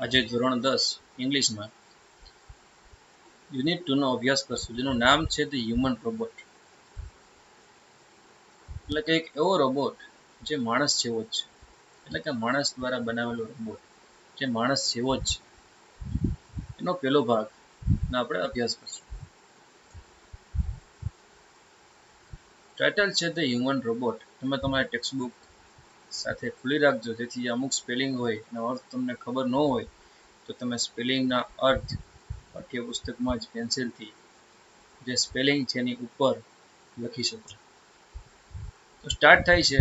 આજે ધોરણ 10 ઇંગ્લિશમાં યુનિટ 2 નો અભ્યાસ કરશું જેનું નામ છે ધ હ્યુમન રોબોટ. એટલે કે એક એવો રોબોટ જે માણસ જેવો જ છે, એટલે કે માણસ દ્વારા બનાવેલો રોબોટ જે માણસ જેવો જ છે. એનો પહેલો ભાગ આપણે અભ્યાસ કરશું. ટાઇટલ છે ધ હ્યુમન રોબોટ. તમે તમારી ટેક્સ્ટબુક સાથે ખુલ્લી રાખજો, જેથી અમુક સ્પેલિંગ હોય એનો અર્થ તમને ખબર ન હોય તો તમે સ્પેલિંગના અર્થ પાઠ્યપુસ્તકમાં જ પેન્સિલથી જે સ્પેલિંગ છે એની ઉપર લખી શકો. તો સ્ટાર્ટ થાય છે,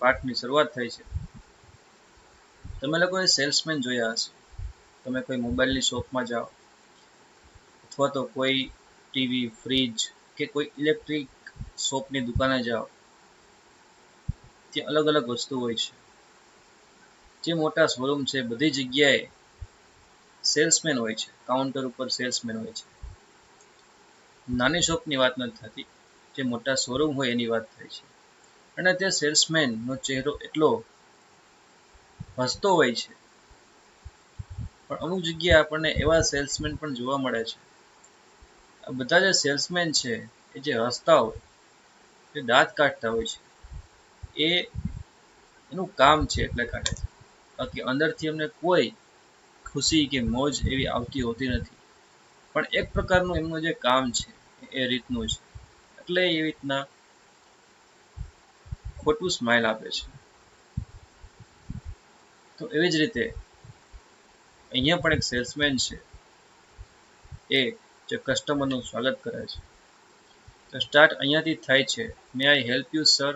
પાઠની શરૂઆત થાય છે. તમે લોકોએ સેલ્સમેન જોયા હશે. તમે કોઈ મોબાઈલની શોપમાં જાઓ અથવા તો કોઈ ટીવી, ફ્રીજ કે કોઈ ઇલેક્ટ્રિક શોપની દુકાને જાઓ, ત્યાં અલગ અલગ વસ્તુ હોય છે. જે મોટા શોરૂમ છે બધી જગ્યાએ સેલ્સમેન હોય છે, કાઉન્ટર ઉપર સેલ્સમેન હોય છે. નાની શોપની વાત નથી થતી, જે મોટા શોરૂમ હોય એની વાત થાય છે. અને તે સેલ્સમેનનો ચહેરો એટલો હસતો હોય છે, પણ અમુક જગ્યાએ આપણને એવા સેલ્સમેન પણ જોવા મળે છે. આ બધા જે સેલ્સમેન છે એ જે હસતા હોય, જે દાંત કાઢતા હોય છે, એ એનું કામ છે એટલે કાઢે છે. બાકી અંદરથી એમને કોઈ ખુશી કે મોજ એવી આવતી હોતી નથી. પણ એક પ્રકારનું એમનું જે કામ છે એ રીતનું છે, એટલે એ રીતના ખોટું સ્માઇલ આપે છે. તો એવી જ રીતે અહીંયા પણ એક સેલ્સમેન છે, એ જે કસ્ટમરનું સ્વાગત કરે છે. તો સ્ટાર્ટ અહીંયાથી થાય છે. મે આઈ હેલ્પ યુ સર.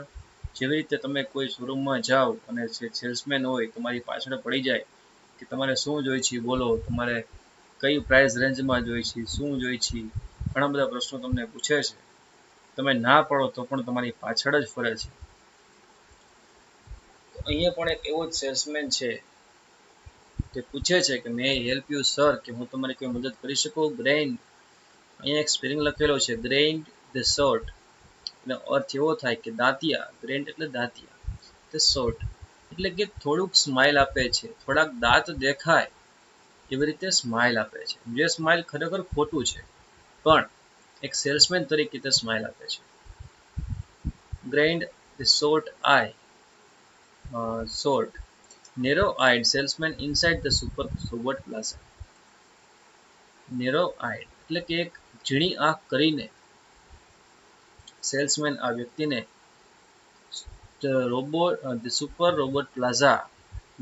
જેવી રીતે તમે કોઈ શોરૂમમાં જાઓ અને જે સેલ્સમેન હોય તમારી પાછળ પડી જાય કે તમારે શું જોઈએ છે બોલો, તમારે કઈ પ્રાઇસ રેન્જમાં જોઈએ છે, શું જોઈએ છે, ઘણા બધા પ્રશ્નો તમને પૂછે છે. તમે ના પડો તો પણ તમારી પાછળ જ ફરે છે. તો અહીંયા પણ એક એવો જ સેલ્સમેન છે તે પૂછે છે કે મે આઈ હેલ્પ યુ સર, કે હું તમારી કોઈ મદદ કરી શકું. ગ્રેઇન્ડ, અહીંયા એક સ્પેલિંગ લખેલો છે ગ્રેઇન્ડ ધ શોર્ટ, એનો અર્થ એવો થાય કે દાંતિયા. ગ્રેઇન્ડ એટલે દાંતિયા, ધ શોર્ટ એટલે કે થોડુંક સ્માઇલ આપે છે, થોડાક દાંત દેખાય એવી રીતે સ્માઇલ આપે છે. જે સ્માઇલ ખરેખર ખોટું છે, પણ એક સેલ્સમેન તરીકે તે સ્માઇલ આપે છે. Grinned the short eye, short narrow-eyed salesman inside the super robot plaza. narrow-eyed એટલે કે એક ઝીણી આંખ કરીને સેલ્સમેન આ વ્યક્તિને સુપર રોબોટ પ્લાઝા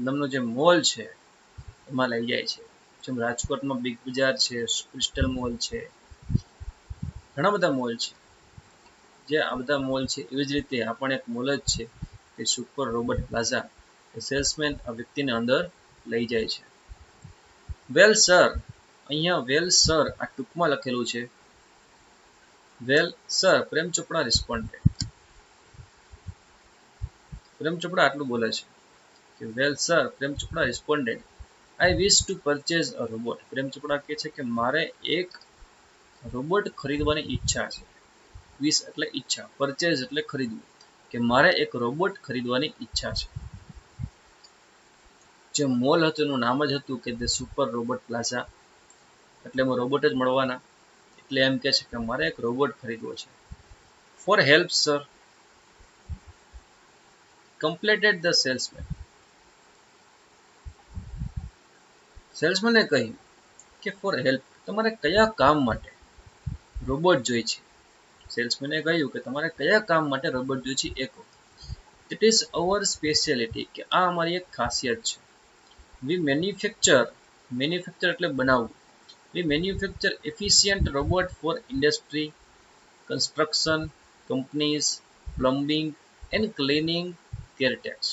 નામનો જે મોલ છે એમાં લઈ જાય છે. જેમ રાજકોટમાં બિગ બજાર છે, ક્રિસ્ટલ મોલ છે, ઘણા બધા મોલ છે. જે આ બધા મોલ છે એવી જ રીતે આ પણ એક મોલ જ છે કે સુપર રોબોટ પ્લાઝા. સેલ્સમેન આ વ્યક્તિને અંદર લઈ જાય છે. વેલ સર, અહીંયા વેલ સર આ ટૂંકમાં લખેલું છે. વેલ સર, પ્રેમ ચોપડા રિસ્પોન્ડેડ. પ્રેમ ચોપડા આટલું બોલે છે કે વેલ sir, Prem Chopra responded, I wish to purchase a robot. Prem Chopra કહે છે કે મારે એક રોબોટ ખરીદવાની ઈચ્છા છે. વિશ એટલે ઈચ્છા, પરચેઝ એટલે ખરીદવું, કે મારે એક રોબોટ ખરીદવાની ઈચ્છા છે. જે મોલ હતું એનું નામ જ હતું કે ધ સુપર રોબોટ પ્લાઝા, એટલે એમાં રોબોટ જ મળવાના. એટલે એમ કહે છે કે મારે એક રોબોટ ખરીદવો છે. For help sir, completed the salesman. સેલ્સમેને કહ્યું કે ફોર હેલ્પ, તમારે કયા કામ માટે રોબોટ જોઈએ છે. સેલ્સમેને કહ્યું કે તમારે કયા કામ માટે રોબોટ જોઈએ છે એ કહો. ઇટ ઇઝ અવર સ્પેશિયાલિટી, કે આ અમારી એક ખાસિયત છે. વી મેન્યુફેક્ચર એટલે બનાવવું. We manufacture efficient robot for industry, construction, companies, plumbing and cleaning caretakers.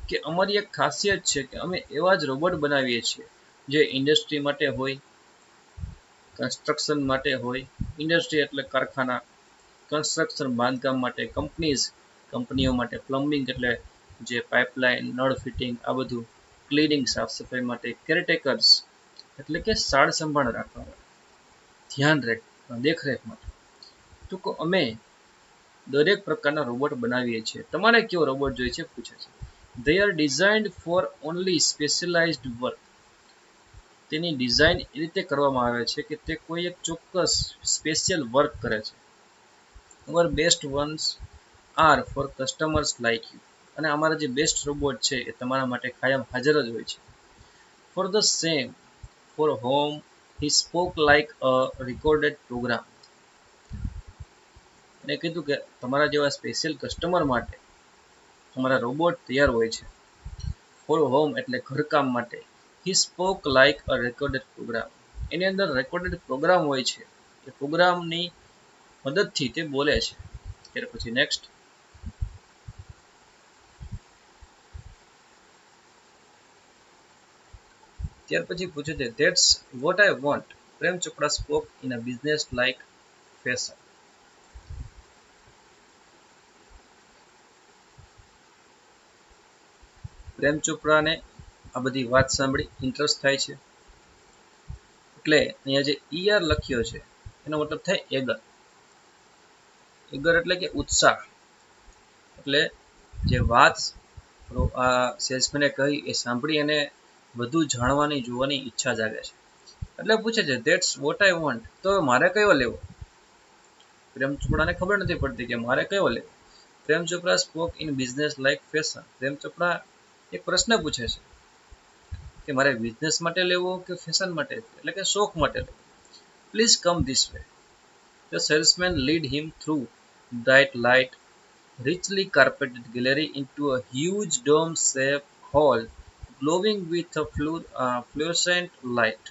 કે અમારી એક ખાસિયત છે કે અમે એવા જ રોબોટ બનાવીએ છીએ જે ઇન્ડસ્ટ્રી માટે હોય, કન્સ્ટ્રક્શન માટે હોય, ઇન્ડસ્ટ્રી એટલે કારખાના, કન્સ્ટ્રક્શન બાંધકામ માટે, કંપનીઓ માટે, પ્લમ્બિંગ એટલે જે પાઇપલાઇન, નળ ફિટિંગ આ બધું, ક્લિનિંગ સાફ સફાઈ માટે, કેરટેકર્સ એટલે કે સાળ સંભાળ રાખવા માટે, ધ્યાન દેખરેખ માટે. તો અમે દરેક પ્રકારના રોબોટ બનાવીએ છીએ. તમારે કેવો રોબોટ જોઈએ છે પૂછે છે. They are designed for only specialized work. તેની ડિઝાઇન એ રીતે કરવામાં આવે છે કે તે કોઈ એક ચોક્કસ સ્પેશિયલ વર્ક કરે છે. Our best ones are for customers like you. અને અમારા જે બેસ્ટ રોબોટ છે એ તમારા માટે કાયમ હાજર જ હોય છે. For the same for home he spoke like a recorded program. અને કીધું કે તમારા જેવા સ્પેશિયલ કસ્ટમર માટે તમારા રોબોટ તૈયાર હોય છે. ફોર હોમ એટલે ઘરકામ માટે. He spoke like a recorded program. એની અંદર રેકોર્ડેડ પ્રોગ્રામ હોય છે. એ પ્રોગ્રામની મદદથી તે બોલે છે. ત્યાર પછી નેક્સ્ટ. ત્યાર પછી પૂછે છે that's what I want. Prem Chopra spoke in a business like fashion. Prem ચોપડાને આ બધી વાત સાંભળી ઇન્ટરેસ્ટ થાય છે. એટલે અહીંયા જે ઈઆર લખ્યો છે એનો મતલબ થાય એગર. એગર એટલે કે ઉત્સાહ. એટલે જે વાત આ સેલ્સમેને કહી એ સાંભળી અને વધુ જાણવાની જોવાની ઈચ્છા જાગે છે. એટલે પૂછે છે ધેટ્સ વોટ આઈ વોન્ટ. તો મારે કયો લેવો? પ્રેમ ચોપડાને ખબર નથી પડતી કે મારે કયો લેવો. Prem Chopra spoke in business like fashion. Prem Chopra એક પ્રશ્ન પૂછે છે કે મારે બિઝનેસ માટે લેવો કે ફેશન માટે, એટલે કે શોખ માટે લેવો. Please come this way. The salesman lead him through bright light, richly carpeted gallery into a huge dome-shaped hall glowing with a fluorescent light.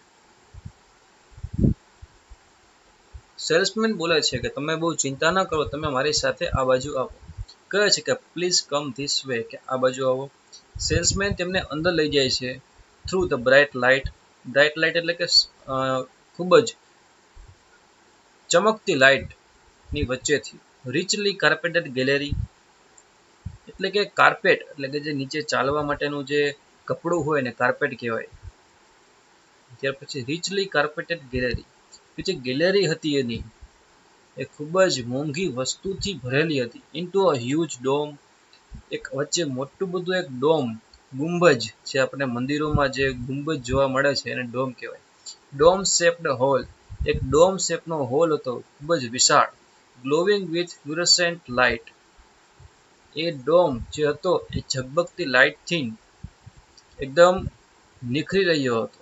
Salesman બોલે છે કે તમે બહુ ચિંતા ના કરો, તમે મારી સાથે આ બાજુ આવો. કહે છે કે પ્લીઝ કમ ધીસ વે, કે આ બાજુ આવો. સેલ્સમેન તેમને અંદર લઈ જાય છે through the bright light. Bright light એટલે કે ખૂબ જ ચમકતી લાઇટની વચ્ચેથી. રિચલી કાર્પેટેડ ગેલેરી એટલે કે કાર્પેટ એટલે કે જે નીચે ચાલવા માટેનું જે કપડું હોય ને કાર્પેટ કહેવાય. ત્યાર પછી રિચલી કાર્પેટેડ ગેલેરી, કે જે ગેલેરી હતી એની એ ખૂબ જ મોંઘી વસ્તુથી ભરેલી હતી. ઇન્ટુ અ હ્યુજ ડોમ, એક વચ્ચે મોટું બધું એક ડોમ, ગુંબજ, જે આપણે મંદિરોમાં જે ગુંબજ જોવા મળે છે એને ડોમ કહેવાય. ડોમ શેપ્ડ હોલ, એક ડોમ શેપનો હોલ હતો, ખૂબ જ વિશાળ. ગ્લોવિંગ વિથ ફ્લુરોસેન્ટ લાઇટ, એ ડોમ જે હતો એ ઝગમગતી લાઇટથી એકદમ નિખરી રહ્યો હતો.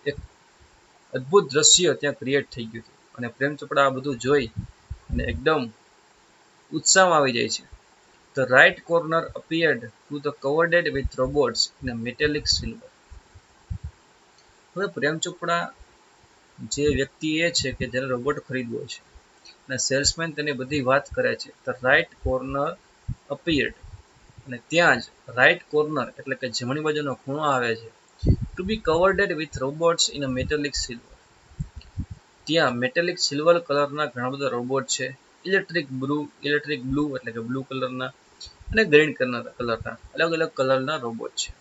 એક અદ્ભુત દ્રશ્ય ત્યાં ક્રિએટ થઈ ગયું હતું. અને પ્રેમ ચોપડા આ બધું જોઈ અને એકદમ ઉત્સાહમાં આવી જાય છે. The right corner appeared to the covered with robots in a metallic silver. હવે પ્રેમ ચોપડા જે વ્યક્તિ એ છે કે જેને રોબોટ ખરીદવો છે અને સેલ્સમેન તેની બધી વાત કરે છે. The right corner appeared, અને ત્યાં જ રાઇટ કોર્નર એટલે કે જમણી બાજુનો ખૂણો આવે છે. To be covered with robots in a metallic silver. ત્યાં મેટેલિક સિલ્વર કલરના ઘણા બધા રોબોટ છે. ઇલેક્ટ્રિક બ્લુ એટલે કે બ્લુ કલરના અને ગ્રીન કલરના અલગ અલગ કલરના રોબોટ છે.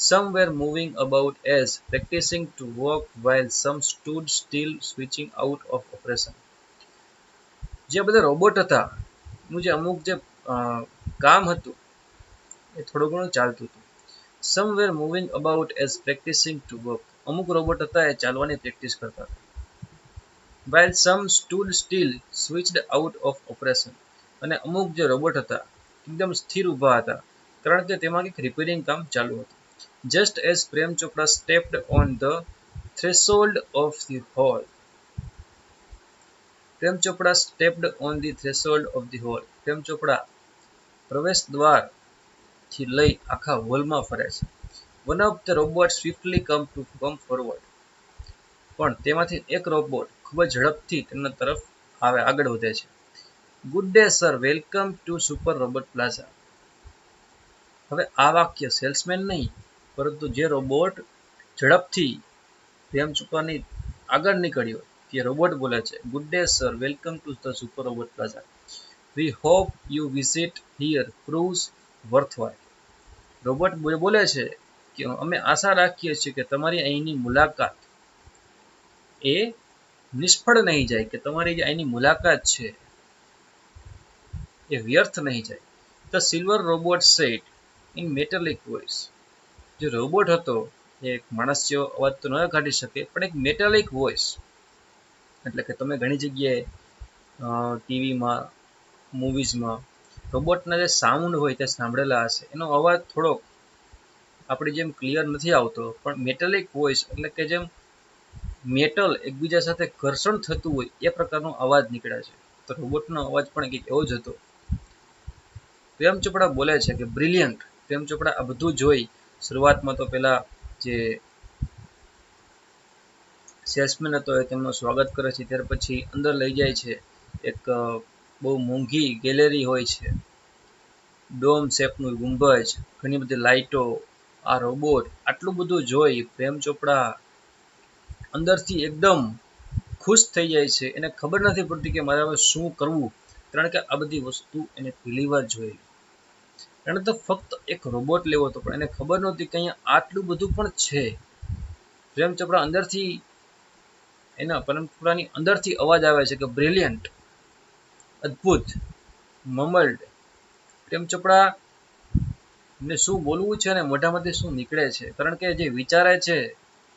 Some were moving about as practicing to walk while some stood still switching out of operation. જે બધા રોબોટ હતા એનું જે અમુક જે કામ હતું એ થોડું ઘણું ચાલતું હતું. Some were moving about as practicing to walk. અમુક રોબોટ હતા એ ચાલવાની પ્રેક્ટિસ કરતા હતા. While some stood still switched out of operation. અને અમુક જે રોબોટ હતા એકદમ સ્થિર ઊભા હતા કારણ કે તેમાં કંઈક રિપેરિંગ કામ ચાલુ હતું. Just as Prem Chopra stepped on the threshold of the hall. Prem Chopra stepped on the threshold of the hall. પ્રેમ ચોપડા પ્રવેશ દ્વારથી લઈ આખા હોલમાં ફરે છે. One of the robots swiftly come forward. પણ તેમાંથી એક રોબોટ ખૂબ જ ઝડપથી તેમના તરફ આગળ વધે છે. Good day sir, welcome to Super Robot Plaza. હવે આ વાક્ય સેલ્સમેન નહીં પરંતુ જે રોબોટ ઝડપથી પ્રેમ ચોપડાની આગળ નીકળ્યો તે રોબોટ બોલે છે. Good day sir, welcome to the Super Robot Plaza. We hope you visit here proves worthwhile. Robot બોલે છે કે અમે આશા રાખીએ છીએ કે તમારી અહીંની મુલાકાત એ નિષ્ફળ નહીં જાય, કે તમારી જે અહીંની મુલાકાત છે એ વ્યર્થ નહીં જાય. The silver robot said in metallic voice. જે રોબોટ હતો એક માણસ જેવો અવાજ તો ન કાઢી શકે, પણ એક મેટાલિક વોઇસ, એટલે કે તમે ઘણી જગ્યાએ ટીવીમાં, મૂવીઝમાં રોબોટના જે સાઉન્ડ હોય તે સાંભળેલા હશે. એનો અવાજ થોડોક આપણી જેમ ક્લિયર નથી આવતો, પણ મેટાલિક વોઇસ એટલે કે જેમ મેટલ એકબીજા સાથે ઘર્ષણ થતું હોય એ પ્રકારનો અવાજ નીકળે છે. તો રોબોટનો અવાજ પણ કંઈક એવો જ હતો. પ્રેમ ચોપડા બોલે છે કે બ્રિલિયન્ટ. પ્રેમ ચોપડા આ બધું જોઈ શરૂઆતમાં તો પેલા જે સેલ્સમેન હતો એ તેમનું સ્વાગત કરે છે, ત્યાર પછી અંદર લઈ જાય છે. એક બહુ મોંઘી ગેલેરી હોય છે, ડોમ શેપનું ગુંબજ, ઘણી બધી લાઇટો, આ રોબોટ, આટલું બધું જોઈ પ્રેમ ચોપડા અંદરથી એકદમ ખુશ થઈ જાય છે. એને ખબર નથી પડતી કે મારે હવે શું કરવું, કારણ કે આ બધી વસ્તુ એને પહેલી વાર જોઈ. એને તો ફક્ત એક રોબોટ લેવો હતો, પણ એને ખબર નહોતી કે અહીંયા આટલું બધું પણ છે. પ્રેમ ચોપડા અંદરથી, એના પ્રેમ ચોપડાની અંદરથી અવાજ આવે છે કે બ્રિલિયન્ટ, અદ્ભુત, મમલ્ડ. પ્રેમ ચોપડા ને શું બોલવું છે અને મોઢામાંથી શું નીકળે છે, કારણ કે જે વિચારે છે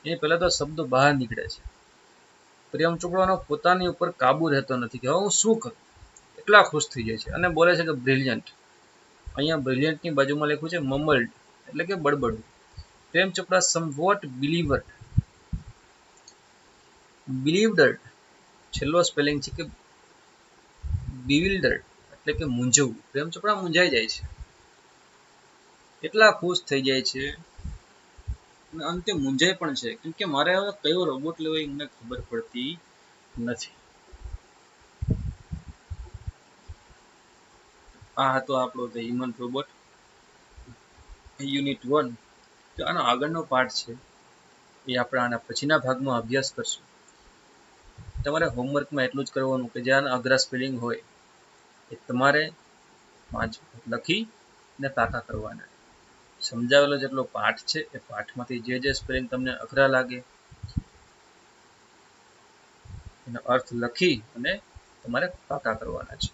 એ પહેલા તો શબ્દો બહાર નીકળે છે. પ્રેમ ચોપડાનો પોતાની ઉપર કાબુ રહેતો નથી કે હવે હું શું કરું, એટલા ખુશ થઈ જાય છે અને બોલે છે કે બ્રિલિયન્ટ. અહીંયા બ્રિલિયન્ટની બાજુમાં લખ્યું છે મમલ્ડ, એટલે કે બડબડ. પ્રેમ ચોપડા સમવોટ બિલીવર્ડ. બિલીવડર્ડ છેલ્લો સ્પેલિંગ છે કે બિવિલ્ડર્ડ, એટલે કે મૂંઝવવું. પ્રેમ ચોપડા મૂંઝાઈ જાય છે, એટલા ખુશ થઈ જાય છે અને અંતે મૂંઝાય પણ છે, કેમ કે મારે હવે કયો રોબોટ લેવો એ મને ખબર પડતી નથી. આ હતો આપણો ધ હ્યુમન રોબોટ યુનિટ 1. તો આનો આગળનો પાર્ટ છે એ આપણે આના પછીના ભાગમાં અભ્યાસ કરશું. તમારે હોમવર્કમાં એટલું જ કરવાનું કે જ્યાં અઘરા સ્પેલિંગ હોય એ તમારે લખી ને પાકા કરવાના. સમજાવેલો જેટલો પાઠ છે એ પાઠમાંથી જે સ્પેલિંગ તમને અઘરા લાગે એનો અર્થ લખી અને તમારે પાકા કરવાના છે.